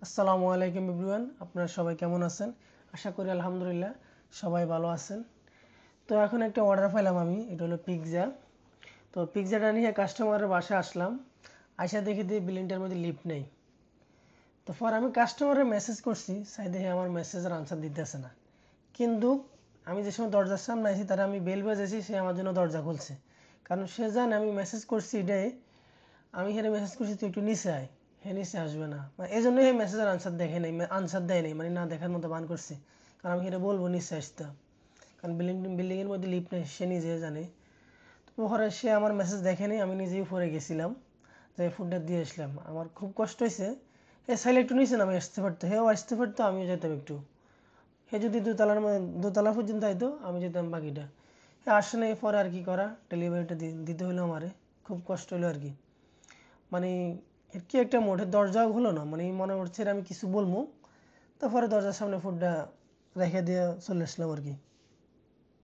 আসসালামু আলাইকুম এভরিওয়ান, আপনারা সবাই কেমন আছেন? আশা করি আলহামদুলিল্লাহ সবাই ভালো আছেন। তো এখন একটা অর্ডার পাইলাম আমি, এটা হলো পিৎজা। তো পিৎজাটা নিয়ে কাস্টমারের বাসায় আসলাম, আইসা দেখি দিয়ে বিলিংটার মধ্যে লিফট নেই। তো পর আমি কাস্টমারে মেসেজ করছি, সাই দেখে আমার মেসেজের আনসার দিতেছে না। কিন্তু আমি যে সময় দরজার সামনে আছি তারা আমি বেল বাজেছি, সে আমার জন্য দরজা খুলছে। কারণ সে জানে আমি মেসেজ করছি এটাই, আমি এখানে মেসেজ করছি তুই একটু নিচে আয়, হে নিচে আসবে না, মানে এই জন্যই এই মেসেজের আনসার দেখে নেই, আনসার দেয় নেই, মানে না দেখার মতো বান করছে। কারণ আমি এখানে বলবো নিচে আসতে, কারণ বিল্ডিংয়ের মধ্যে লিফট নেই, সে নিজে জানে। তো পরে সে আমার মেসেজ দেখেনি, আমি নিজেই উপরে গেছিলাম, যে ফুডটা দিয়ে আসলাম। আমার খুব কষ্ট হয়েছে। হে চাইলে একটু নিচে নামে আসতে পারতো, হেও আসতে পারতো, আমিও যেতাম একটু। হে যদি দোতলা পর্যন্ত আইতো, আমি যেতাম বাকিটা। হ্যাঁ আসে নাই, পরে আর কি করা, ডেলিভারিটা দিতে হলো আমারে। খুব কষ্ট হলো আর কি। মানে এর কি একটা মোটের দরজাও হলো না, মানে মনে হচ্ছে আমি কিছু বলবো, তারপরে দরজার সামনে ফুডটা রেখে দিয়ে চলে আসলাম আর কি।